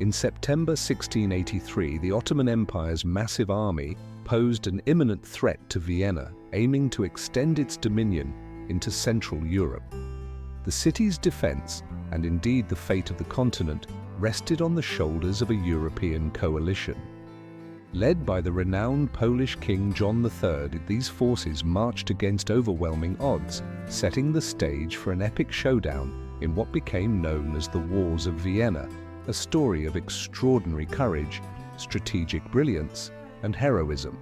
In September 1683, the Ottoman Empire's massive army posed an imminent threat to Vienna, aiming to extend its dominion into Central Europe. The city's defense, and indeed the fate of the continent, rested on the shoulders of a European coalition. Led by the renowned Polish King John III, these forces marched against overwhelming odds, setting the stage for an epic showdown in what became known as the Wars of Vienna, a story of extraordinary courage, strategic brilliance, and heroism.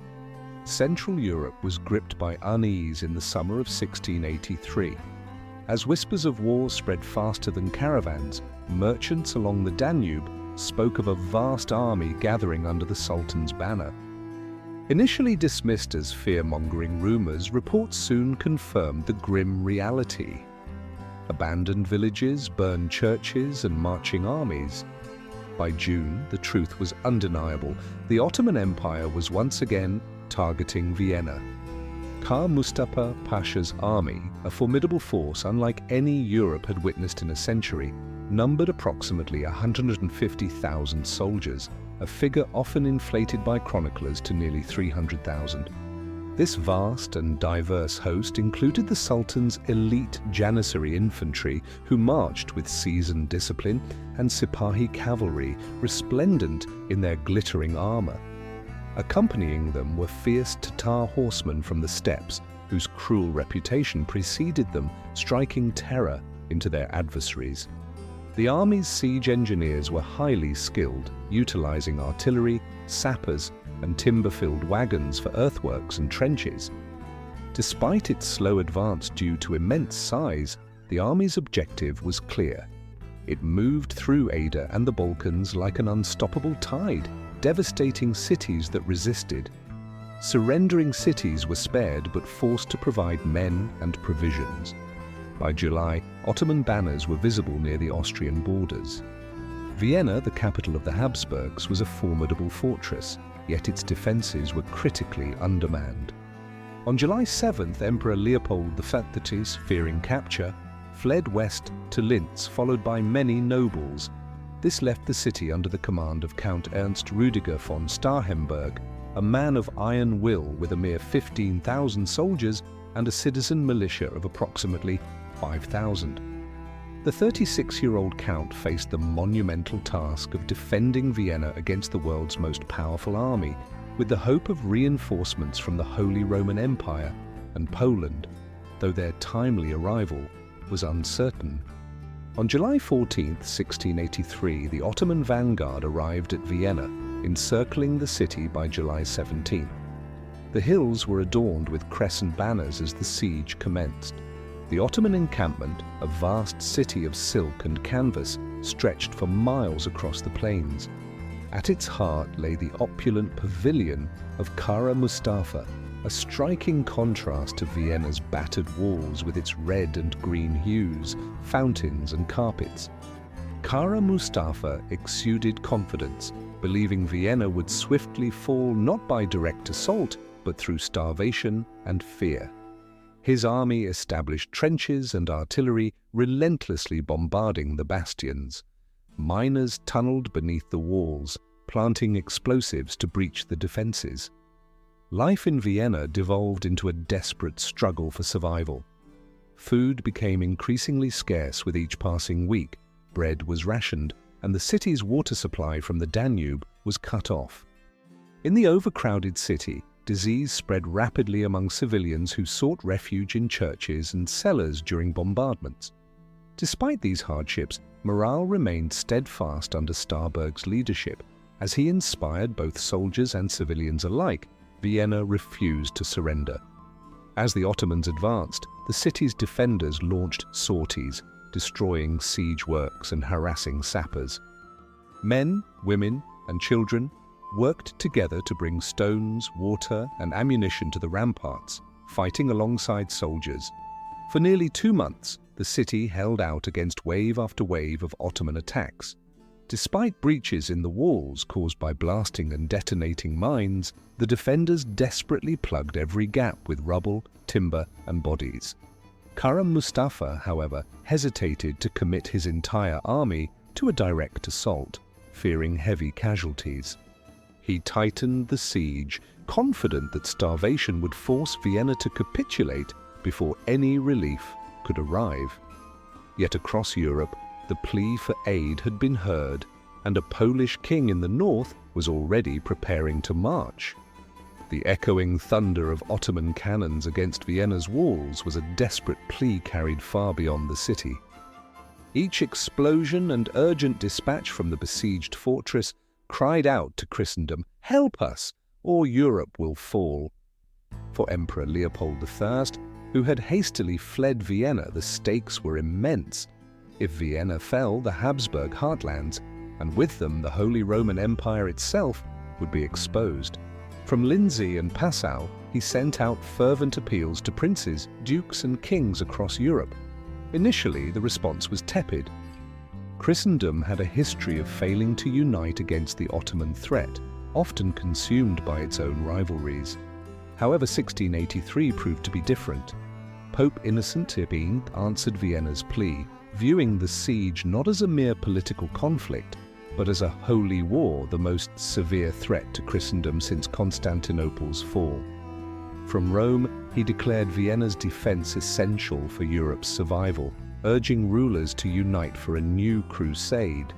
Central Europe was gripped by unease in the summer of 1683. As whispers of war spread faster than caravans, merchants along the Danube spoke of a vast army gathering under the Sultan's banner. Initially dismissed as fear-mongering rumors, reports soon confirmed the grim reality. Abandoned villages, burned churches, and marching armies. By June, the truth was undeniable. The Ottoman Empire was once again targeting Vienna. Kara Mustafa Pasha's army, a formidable force unlike any Europe had witnessed in a century, numbered approximately 150,000 soldiers, a figure often inflated by chroniclers to nearly 300,000. This vast and diverse host included the Sultan's elite Janissary infantry, who marched with seasoned discipline, and Sipahi cavalry, resplendent in their glittering armor. Accompanying them were fierce Tatar horsemen from the steppes, whose cruel reputation preceded them, striking terror into their adversaries. The army's siege engineers were highly skilled, utilizing artillery, sappers, and timber-filled wagons for earthworks and trenches. Despite its slow advance due to immense size, the army's objective was clear. It moved through Ada and the Balkans like an unstoppable tide, devastating cities that resisted. Surrendering cities were spared but forced to provide men and provisions. By July, Ottoman banners were visible near the Austrian borders. Vienna, the capital of the Habsburgs, was a formidable fortress, yet its defenses were critically undermanned. On July 7th, Emperor Leopold XIII, fearing capture, fled west to Linz, followed by many nobles. This left the city under the command of Count Ernst Rüdiger von Starhemberg, a man of iron will with a mere 15,000 soldiers and a citizen militia of approximately 5,000. The 36-year-old count faced the monumental task of defending Vienna against the world's most powerful army, with the hope of reinforcements from the Holy Roman Empire and Poland, though their timely arrival was uncertain. On July 14, 1683, the Ottoman vanguard arrived at Vienna, encircling the city by July 17. The hills were adorned with crescent banners as the siege commenced. The Ottoman encampment, a vast city of silk and canvas, stretched for miles across the plains. At its heart lay the opulent pavilion of Kara Mustafa, a striking contrast to Vienna's battered walls with its red and green hues, fountains and carpets. Kara Mustafa exuded confidence, believing Vienna would swiftly fall not by direct assault, but through starvation and fear. His army established trenches and artillery, relentlessly bombarding the bastions. Miners tunneled beneath the walls, planting explosives to breach the defenses. Life in Vienna devolved into a desperate struggle for survival. Food became increasingly scarce with each passing week, bread was rationed, and the city's water supply from the Danube was cut off. In the overcrowded city, disease spread rapidly among civilians who sought refuge in churches and cellars during bombardments. Despite these hardships, morale remained steadfast under Starberg's leadership. As he inspired both soldiers and civilians alike, Vienna refused to surrender. As the Ottomans advanced, the city's defenders launched sorties, destroying siege works and harassing sappers. Men, women, and children worked together to bring stones, water, and ammunition to the ramparts, fighting alongside soldiers. For nearly 2 months, the city held out against wave after wave of Ottoman attacks. Despite breaches in the walls caused by blasting and detonating mines, the defenders desperately plugged every gap with rubble, timber, and bodies. Kara Mustafa, however, hesitated to commit his entire army to a direct assault. fearing heavy casualties. He tightened the siege, confident that starvation would force Vienna to capitulate before any relief could arrive. Yet across Europe, the plea for aid had been heard, and a Polish king in the north was already preparing to march. The echoing thunder of Ottoman cannons against Vienna's walls was a desperate plea carried far beyond the city. Each explosion and urgent dispatch from the besieged fortress cried out to Christendom, "Help us, or Europe will fall." For Emperor Leopold I, who had hastily fled Vienna, the stakes were immense. If Vienna fell, the Habsburg heartlands, and with them the Holy Roman Empire itself, would be exposed. From Lindsey and Passau, he sent out fervent appeals to princes, dukes and kings across Europe. Initially, the response was tepid. Christendom had a history of failing to unite against the Ottoman threat, often consumed by its own rivalries. However, 1683 proved to be different. Pope Innocent XI answered Vienna's plea, viewing the siege not as a mere political conflict, but as a holy war, the most severe threat to Christendom since Constantinople's fall. From Rome, he declared Vienna's defense essential for Europe's survival, urging rulers to unite for a new crusade.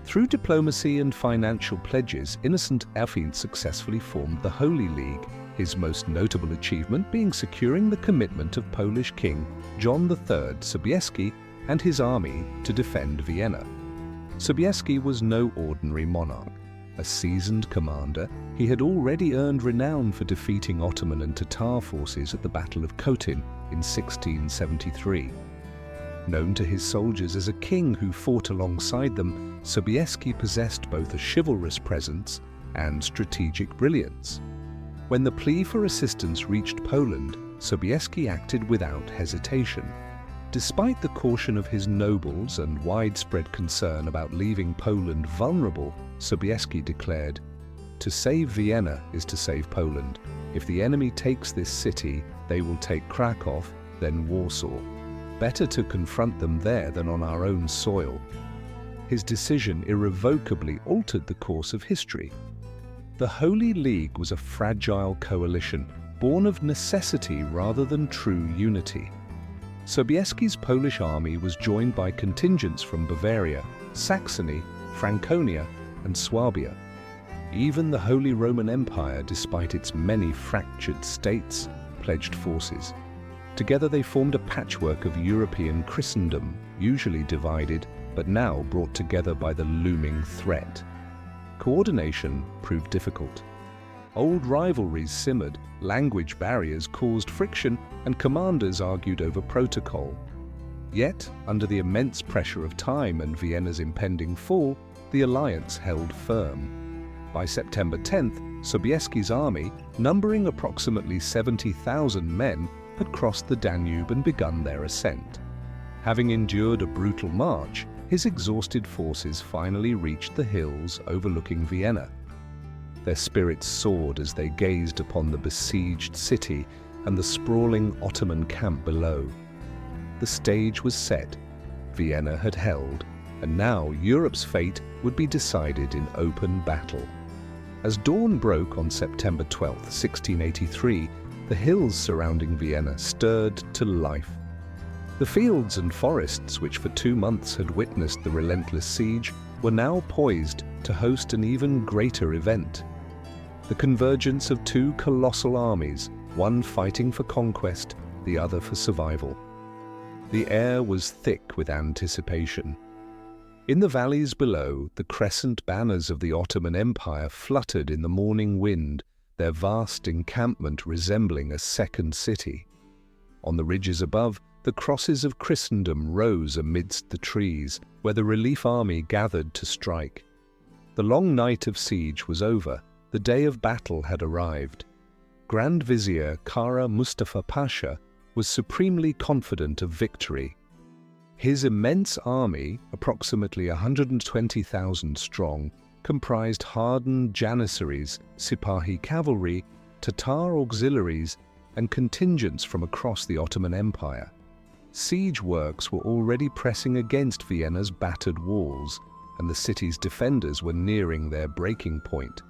Through diplomacy and financial pledges, Innocent XI successfully formed the Holy League, his most notable achievement being securing the commitment of Polish King John III Sobieski and his army to defend Vienna. Sobieski was no ordinary monarch. A seasoned commander, he had already earned renown for defeating Ottoman and Tatar forces at the Battle of Khotin in 1673. Known to his soldiers as a king who fought alongside them, Sobieski possessed both a chivalrous presence and strategic brilliance. When the plea for assistance reached Poland, Sobieski acted without hesitation. Despite the caution of his nobles and widespread concern about leaving Poland vulnerable, Sobieski declared, "To save Vienna is to save Poland. If the enemy takes this city, they will take Krakow, then Warsaw. Better to confront them there than on our own soil." His decision irrevocably altered the course of history. The Holy League was a fragile coalition, born of necessity rather than true unity. Sobieski's Polish army was joined by contingents from Bavaria, Saxony, Franconia, and Swabia. Even the Holy Roman Empire, despite its many fractured states, pledged forces. Together they formed a patchwork of European Christendom, usually divided, but now brought together by the looming threat. Coordination proved difficult. Old rivalries simmered, language barriers caused friction, and commanders argued over protocol. Yet, under the immense pressure of time and Vienna's impending fall, the alliance held firm. By September 10th, Sobieski's army, numbering approximately 70,000 men, had crossed the Danube and begun their ascent. Having endured a brutal march, his exhausted forces finally reached the hills overlooking Vienna. Their spirits soared as they gazed upon the besieged city and the sprawling Ottoman camp below. The stage was set, Vienna had held, and now Europe's fate would be decided in open battle. As dawn broke on September 12, 1683, the hills surrounding Vienna stirred to life. The fields and forests which for 2 months had witnessed the relentless siege were now poised to host an even greater event. The convergence of two colossal armies, one fighting for conquest, the other for survival. The air was thick with anticipation. In the valleys below, the crescent banners of the Ottoman Empire fluttered in the morning wind, their vast encampment resembling a second city. On the ridges above, the crosses of Christendom rose amidst the trees, where the relief army gathered to strike. The long night of siege was over. The day of battle had arrived. Grand Vizier Kara Mustafa Pasha was supremely confident of victory. His immense army, approximately 120,000 strong, comprised hardened Janissaries, Sipahi cavalry, Tatar auxiliaries, and contingents from across the Ottoman Empire. Siege works were already pressing against Vienna's battered walls, and the city's defenders were nearing their breaking point.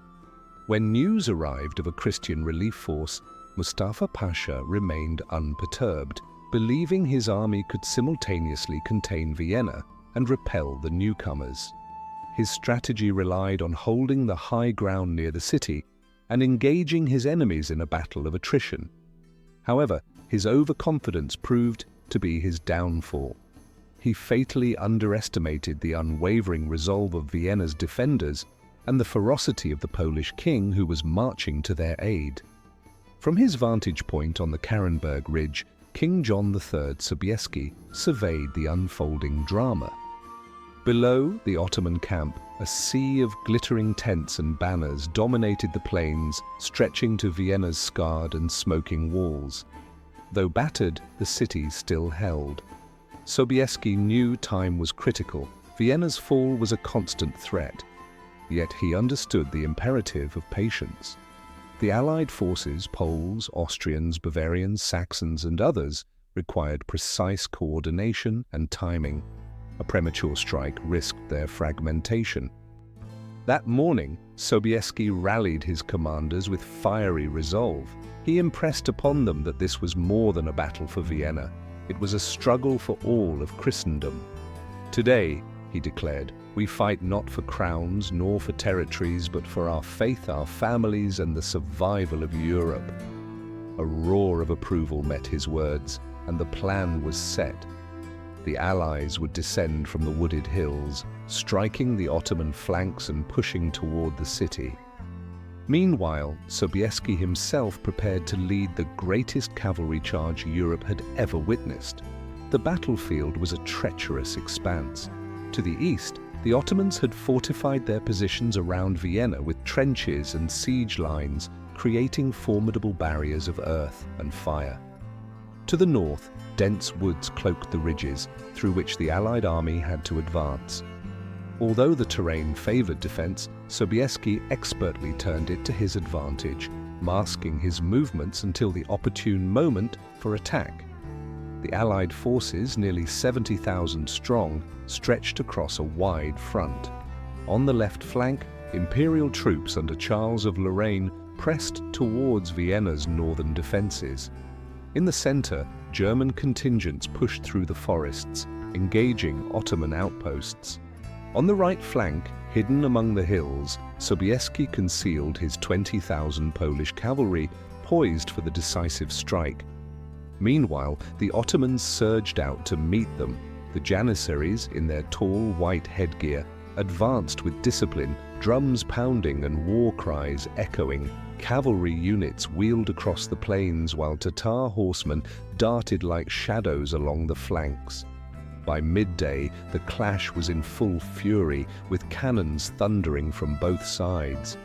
When news arrived of a Christian relief force, Mustafa Pasha remained unperturbed, believing his army could simultaneously contain Vienna and repel the newcomers. His strategy relied on holding the high ground near the city and engaging his enemies in a battle of attrition. However, his overconfidence proved to be his downfall. He fatally underestimated the unwavering resolve of Vienna's defenders and the ferocity of the Polish king who was marching to their aid. From his vantage point on the Karenberg Ridge, King John III Sobieski surveyed the unfolding drama. Below the Ottoman camp, a sea of glittering tents and banners dominated the plains, stretching to Vienna's scarred and smoking walls. Though battered, the city still held. Sobieski knew time was critical. Vienna's fall was a constant threat. Yet he understood the imperative of patience. The Allied forces, Poles, Austrians, Bavarians, Saxons, and others, required precise coordination and timing. A premature strike risked their fragmentation. That morning, Sobieski rallied his commanders with fiery resolve. He impressed upon them that this was more than a battle for Vienna. It was a struggle for all of Christendom. Today, he declared, we fight not for crowns nor for territories, but for our faith, our families, and the survival of Europe. A roar of approval met his words, and the plan was set. The Allies would descend from the wooded hills, striking the Ottoman flanks and pushing toward the city. Meanwhile, Sobieski himself prepared to lead the greatest cavalry charge Europe had ever witnessed. The battlefield was a treacherous expanse. To the east, the Ottomans had fortified their positions around Vienna with trenches and siege lines, creating formidable barriers of earth and fire. To the north, dense woods cloaked the ridges, through which the Allied army had to advance. Although the terrain favored defense, Sobieski expertly turned it to his advantage, masking his movements until the opportune moment for attack. The Allied forces, nearly 70,000 strong, stretched across a wide front. On the left flank, Imperial troops under Charles of Lorraine pressed towards Vienna's northern defenses. In the center, German contingents pushed through the forests, engaging Ottoman outposts. On the right flank, hidden among the hills, Sobieski concealed his 20,000 Polish cavalry, poised for the decisive strike. Meanwhile, the Ottomans surged out to meet them. The Janissaries, in their tall white headgear, advanced with discipline, drums pounding and war cries echoing. Cavalry units wheeled across the plains while Tatar horsemen darted like shadows along the flanks. By midday, the clash was in full fury, with cannons thundering from both sides.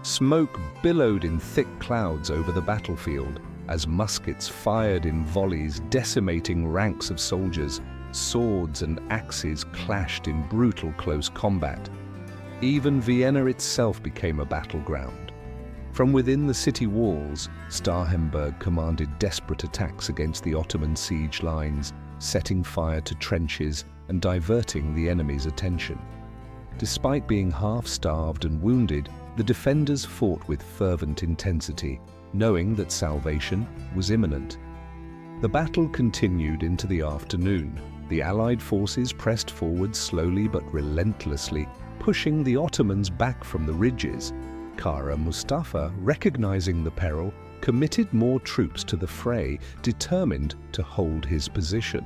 Smoke billowed in thick clouds over the battlefield, as muskets fired in volleys, decimating ranks of soldiers. Swords and axes clashed in brutal close combat. Even Vienna itself became a battleground. From within the city walls, Starhemberg commanded desperate attacks against the Ottoman siege lines, setting fire to trenches and diverting the enemy's attention. Despite being half-starved and wounded, the defenders fought with fervent intensity, knowing that salvation was imminent. The battle continued into the afternoon. The Allied forces pressed forward slowly but relentlessly, pushing the Ottomans back from the ridges. Kara Mustafa, recognizing the peril, committed more troops to the fray, determined to hold his position.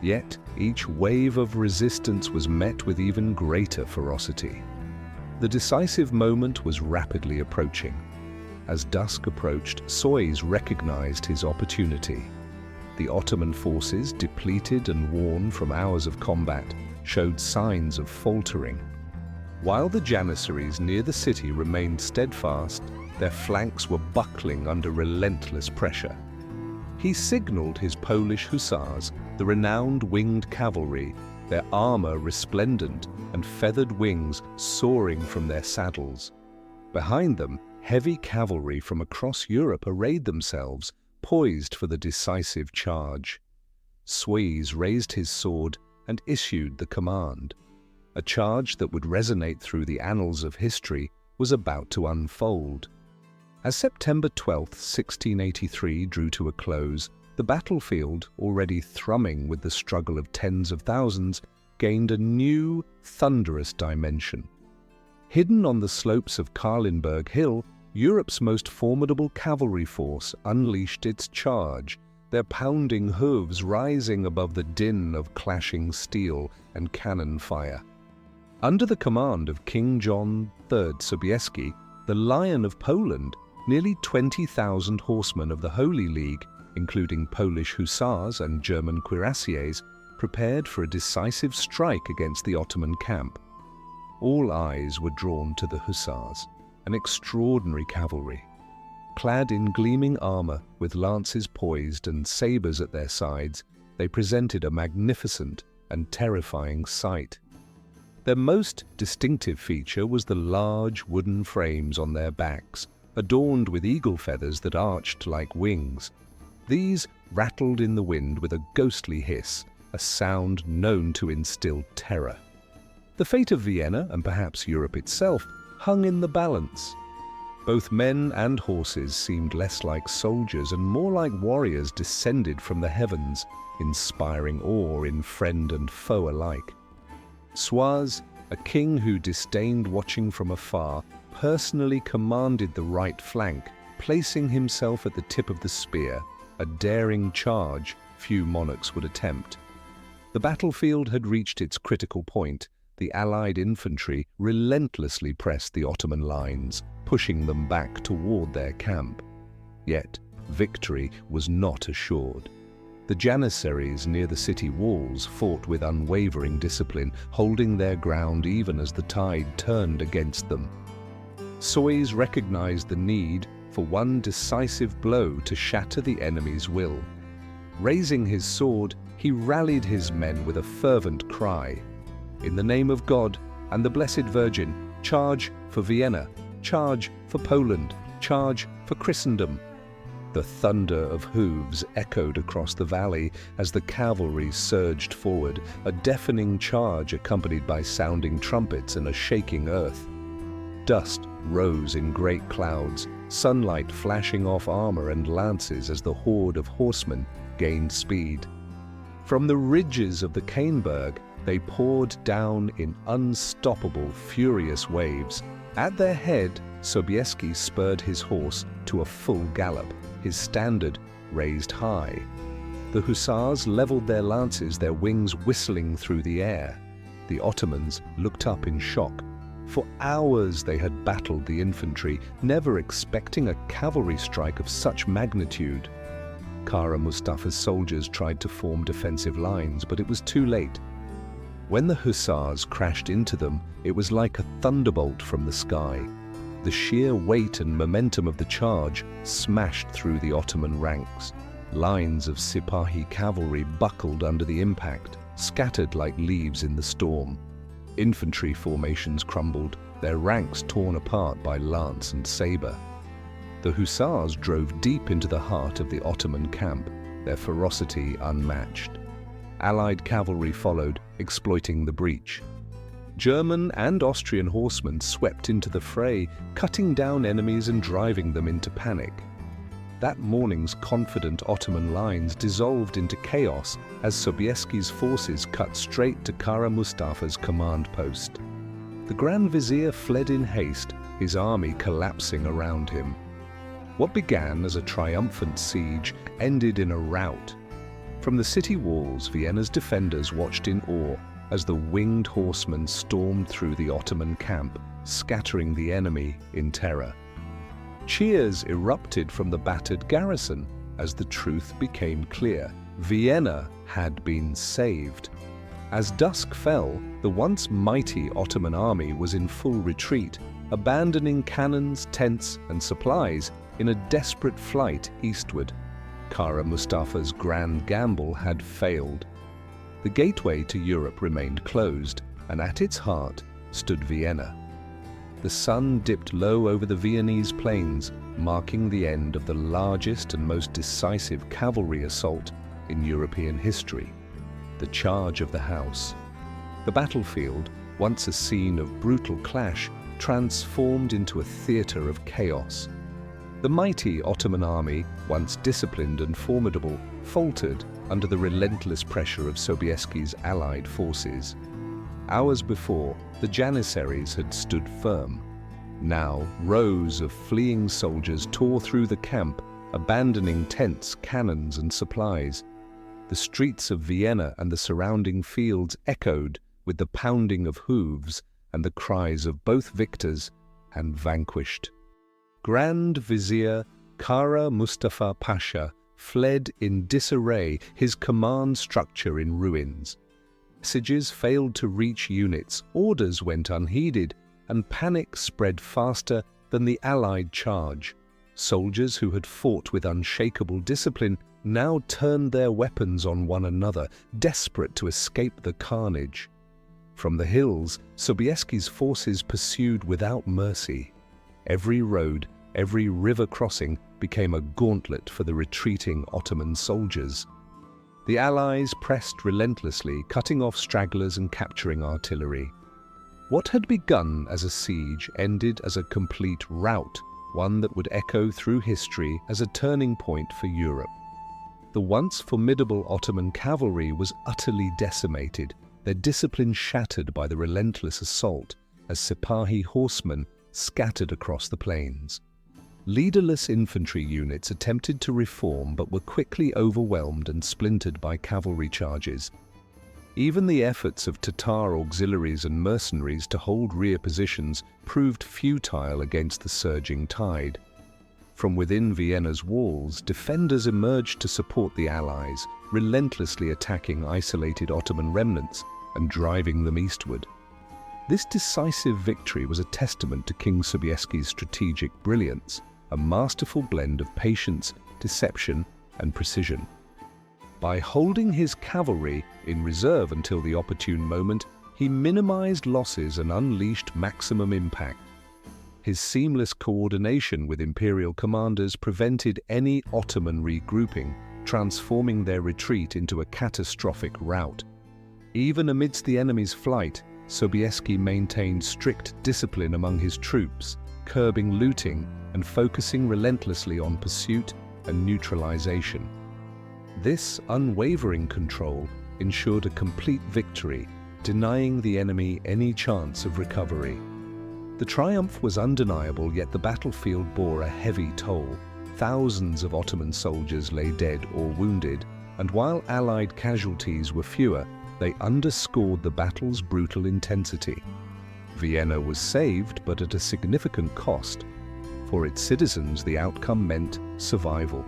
Yet, each wave of resistance was met with even greater ferocity. The decisive moment was rapidly approaching. As dusk approached, Soys recognized his opportunity. The Ottoman forces, depleted and worn from hours of combat, showed signs of faltering. While the Janissaries near the city remained steadfast, their flanks were buckling under relentless pressure. He signaled his Polish Hussars, the renowned winged cavalry, their armor resplendent and feathered wings soaring from their saddles. Behind them, heavy cavalry from across Europe arrayed themselves, poised for the decisive charge. Soys raised his sword and issued the command. A charge that would resonate through the annals of history was about to unfold. As September 12, 1683 drew to a close, the battlefield, already thrumming with the struggle of tens of thousands, gained a new, thunderous dimension. Hidden on the slopes of Kahlenberg Hill, Europe's most formidable cavalry force unleashed its charge, their pounding hooves rising above the din of clashing steel and cannon fire. Under the command of King John III Sobieski, the Lion of Poland, nearly 20,000 horsemen of the Holy League, including Polish Hussars and German cuirassiers, prepared for a decisive strike against the Ottoman camp. All eyes were drawn to the Hussars, an extraordinary cavalry. Clad in gleaming armor, with lances poised and sabers at their sides, they presented a magnificent and terrifying sight. Their most distinctive feature was the large wooden frames on their backs, adorned with eagle feathers that arched like wings. These rattled in the wind with a ghostly hiss, a sound known to instill terror. The fate of Vienna, and perhaps Europe itself, hung in the balance. Both men and horses seemed less like soldiers and more like warriors descended from the heavens, inspiring awe in friend and foe alike. Soise, a king who disdained watching from afar, personally commanded the right flank, placing himself at the tip of the spear, a daring charge few monarchs would attempt. The battlefield had reached its critical point. The Allied infantry relentlessly pressed the Ottoman lines, pushing them back toward their camp. Yet, victory was not assured. The Janissaries near the city walls fought with unwavering discipline, holding their ground even as the tide turned against them. Soise recognized the need for one decisive blow to shatter the enemy's will. Raising his sword, he rallied his men with a fervent cry, "In the name of God and the Blessed Virgin, charge for Vienna, charge for Poland, charge for Christendom." The thunder of hooves echoed across the valley as the cavalry surged forward, a deafening charge accompanied by sounding trumpets and a shaking earth. Dust rose in great clouds, sunlight flashing off armor and lances as the horde of horsemen gained speed. From the ridges of the Kainberg, they poured down in unstoppable, furious waves. At their head, Sobieski spurred his horse to a full gallop, his standard raised high. The Hussars leveled their lances, their wings whistling through the air. The Ottomans looked up in shock. For hours they had battled the infantry, never expecting a cavalry strike of such magnitude. Kara Mustafa's soldiers tried to form defensive lines, but it was too late. When the Hussars crashed into them, it was like a thunderbolt from the sky. The sheer weight and momentum of the charge smashed through the Ottoman ranks. Lines of Sipahi cavalry buckled under the impact, scattered like leaves in the storm. Infantry formations crumbled, their ranks torn apart by lance and saber. The Hussars drove deep into the heart of the Ottoman camp, their ferocity unmatched. Allied cavalry followed, exploiting the breach. German and Austrian horsemen swept into the fray, cutting down enemies and driving them into panic. That morning's confident Ottoman lines dissolved into chaos as Sobieski's forces cut straight to Kara Mustafa's command post. The Grand Vizier fled in haste, his army collapsing around him. What began as a triumphant siege ended in a rout. From the city walls, Vienna's defenders watched in awe as the winged horsemen stormed through the Ottoman camp, scattering the enemy in terror. Cheers erupted from the battered garrison as the truth became clear. Vienna had been saved. As dusk fell, the once mighty Ottoman army was in full retreat, abandoning cannons, tents, and supplies in a desperate flight eastward. Kara Mustafa's grand gamble had failed. The gateway to Europe remained closed, and at its heart stood Vienna. The sun dipped low over the Viennese plains, marking the end of the largest and most decisive cavalry assault in European history, the Charge of the House. The battlefield, once a scene of brutal clash, transformed into a theater of chaos. The mighty Ottoman army, once disciplined and formidable, faltered under the relentless pressure of Sobieski's allied forces. Hours before, the Janissaries had stood firm. Now, rows of fleeing soldiers tore through the camp, abandoning tents, cannons, and supplies. The streets of Vienna and the surrounding fields echoed with the pounding of hooves and the cries of both victors and vanquished. Grand Vizier Kara Mustafa Pasha fled in disarray, his command structure in ruins. Messages failed to reach units, orders went unheeded, and panic spread faster than the Allied charge. Soldiers who had fought with unshakable discipline now turned their weapons on one another, desperate to escape the carnage. From the hills, Sobieski's forces pursued without mercy. Every road, every river crossing became a gauntlet for the retreating Ottoman soldiers. The Allies pressed relentlessly, cutting off stragglers and capturing artillery. What had begun as a siege ended as a complete rout, one that would echo through history as a turning point for Europe. The once formidable Ottoman cavalry was utterly decimated, their discipline shattered by the relentless assault as Sipahi horsemen scattered across the plains. Leaderless infantry units attempted to reform but were quickly overwhelmed and splintered by cavalry charges. Even the efforts of Tatar auxiliaries and mercenaries to hold rear positions proved futile against the surging tide. From within Vienna's walls, defenders emerged to support the Allies, relentlessly attacking isolated Ottoman remnants and driving them eastward. This decisive victory was a testament to King Sobieski's strategic brilliance, a masterful blend of patience, deception, and precision. By holding his cavalry in reserve until the opportune moment, he minimized losses and unleashed maximum impact. His seamless coordination with imperial commanders prevented any Ottoman regrouping, transforming their retreat into a catastrophic rout. Even amidst the enemy's flight, Sobieski maintained strict discipline among his troops, curbing looting and focusing relentlessly on pursuit and neutralization. This unwavering control ensured a complete victory, denying the enemy any chance of recovery. The triumph was undeniable, yet the battlefield bore a heavy toll. Thousands of Ottoman soldiers lay dead or wounded, and while Allied casualties were fewer, they underscored the battle's brutal intensity. Vienna was saved, but at a significant cost. For its citizens, the outcome meant survival.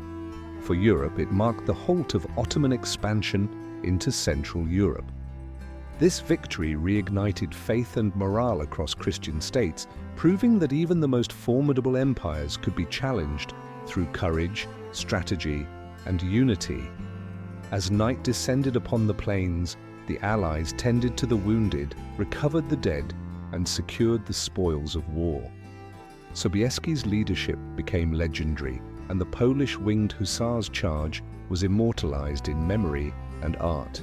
For Europe, it marked the halt of Ottoman expansion into Central Europe. This victory reignited faith and morale across Christian states, proving that even the most formidable empires could be challenged through courage, strategy, and unity. As night descended upon the plains, the Allies tended to the wounded, recovered the dead, and secured the spoils of war. Sobieski's leadership became legendary, and the Polish Winged Hussars charge was immortalized in memory and art.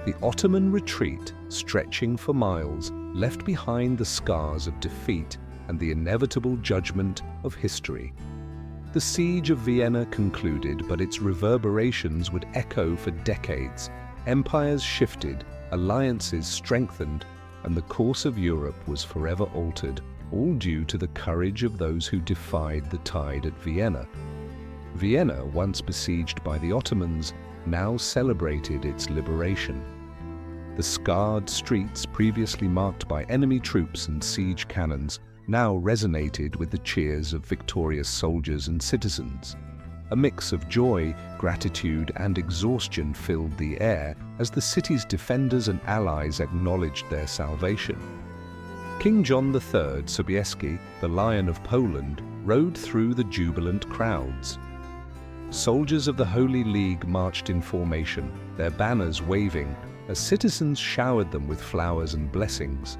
The Ottoman retreat, stretching for miles, left behind the scars of defeat and the inevitable judgment of history. The Siege of Vienna concluded, but its reverberations would echo for decades. Empires shifted, alliances strengthened, and the course of Europe was forever altered, all due to the courage of those who defied the tide at Vienna. Vienna, once besieged by the Ottomans, now celebrated its liberation. The scarred streets, previously marked by enemy troops and siege cannons, now resonated with the cheers of victorious soldiers and citizens. A mix of joy, gratitude, and exhaustion filled the air as the city's defenders and allies acknowledged their salvation. King John III Sobieski, the Lion of Poland, rode through the jubilant crowds. Soldiers of the Holy League marched in formation, their banners waving, as citizens showered them with flowers and blessings.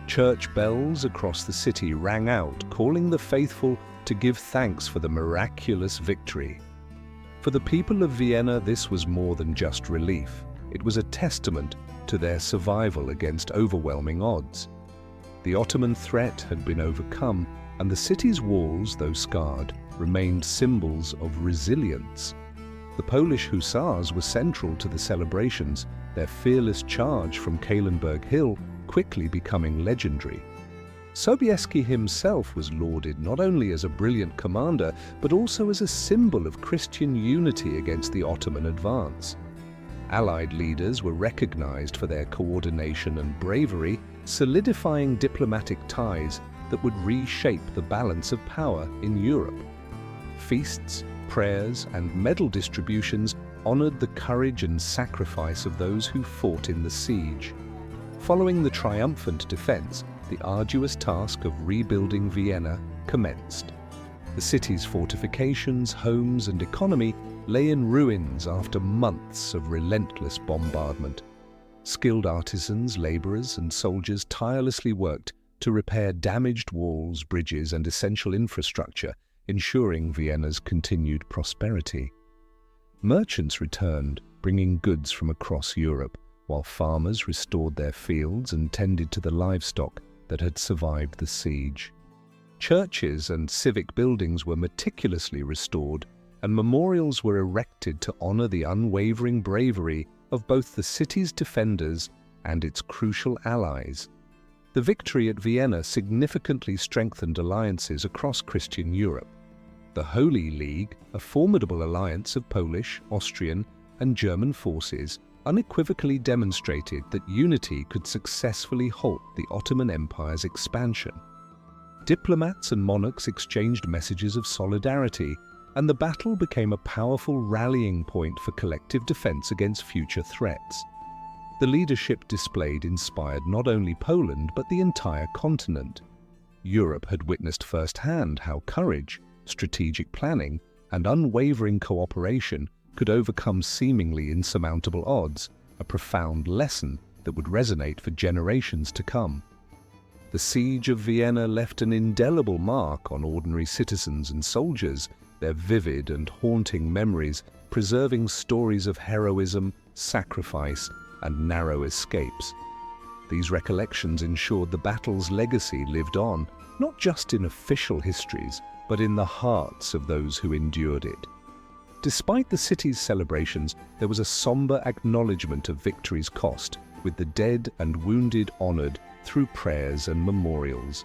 Church bells across the city rang out, calling the faithful to give thanks for the miraculous victory. For the people of Vienna, this was more than just relief. It was a testament to their survival against overwhelming odds. The Ottoman threat had been overcome, and the city's walls, though scarred, remained symbols of resilience. The Polish Hussars were central to the celebrations, their fearless charge from Kahlenberg Hill quickly becoming legendary. Sobieski himself was lauded not only as a brilliant commander, but also as a symbol of Christian unity against the Ottoman advance. Allied leaders were recognized for their coordination and bravery, solidifying diplomatic ties that would reshape the balance of power in Europe. Feasts, prayers, and medal distributions honored the courage and sacrifice of those who fought in the siege. Following the triumphant defense, the arduous task of rebuilding Vienna commenced. The city's fortifications, homes, and economy lay in ruins after months of relentless bombardment. Skilled artisans, laborers, and soldiers tirelessly worked to repair damaged walls, bridges, and essential infrastructure, ensuring Vienna's continued prosperity. Merchants returned, bringing goods from across Europe, while farmers restored their fields and tended to the livestock that had survived the siege. Churches and civic buildings were meticulously restored, and memorials were erected to honor the unwavering bravery of both the city's defenders and its crucial allies. The victory at Vienna significantly strengthened alliances across Christian Europe. The Holy League, a formidable alliance of Polish, Austrian, and German forces, unequivocally demonstrated that unity could successfully halt the Ottoman Empire's expansion. Diplomats and monarchs exchanged messages of solidarity, and the battle became a powerful rallying point for collective defense against future threats. The leadership displayed inspired not only Poland but the entire continent. Europe had witnessed firsthand how courage, strategic planning, and unwavering cooperation could overcome seemingly insurmountable odds, a profound lesson that would resonate for generations to come. The Siege of Vienna left an indelible mark on ordinary citizens and soldiers, their vivid and haunting memories preserving stories of heroism, sacrifice, and narrow escapes. These recollections ensured the battle's legacy lived on, not just in official histories, but in the hearts of those who endured it. Despite the city's celebrations, there was a somber acknowledgement of victory's cost, with the dead and wounded honored through prayers and memorials.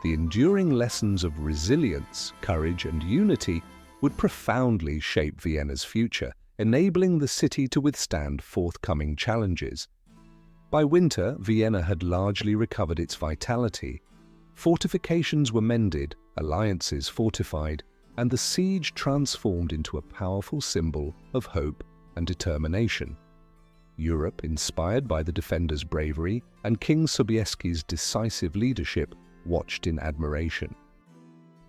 The enduring lessons of resilience, courage, and unity would profoundly shape Vienna's future, enabling the city to withstand forthcoming challenges. By winter, Vienna had largely recovered its vitality. Fortifications were mended, alliances fortified, and the siege transformed into a powerful symbol of hope and determination. Europe, inspired by the defenders' bravery and King Sobieski's decisive leadership, watched in admiration.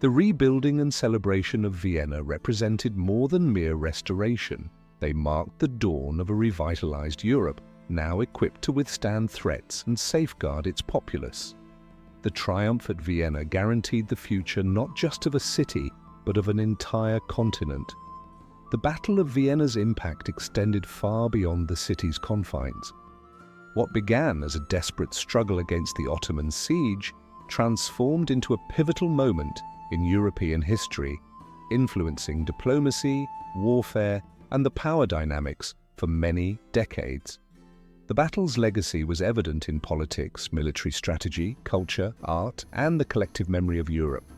The rebuilding and celebration of Vienna represented more than mere restoration. They marked the dawn of a revitalized Europe, now equipped to withstand threats and safeguard its populace. The triumph at Vienna guaranteed the future not just of a city, but of an entire continent. The Battle of Vienna's impact extended far beyond the city's confines. What began as a desperate struggle against the Ottoman siege transformed into a pivotal moment in European history, influencing diplomacy, warfare, and the power dynamics for many decades. The battle's legacy was evident in politics, military strategy, culture, art, and the collective memory of Europe.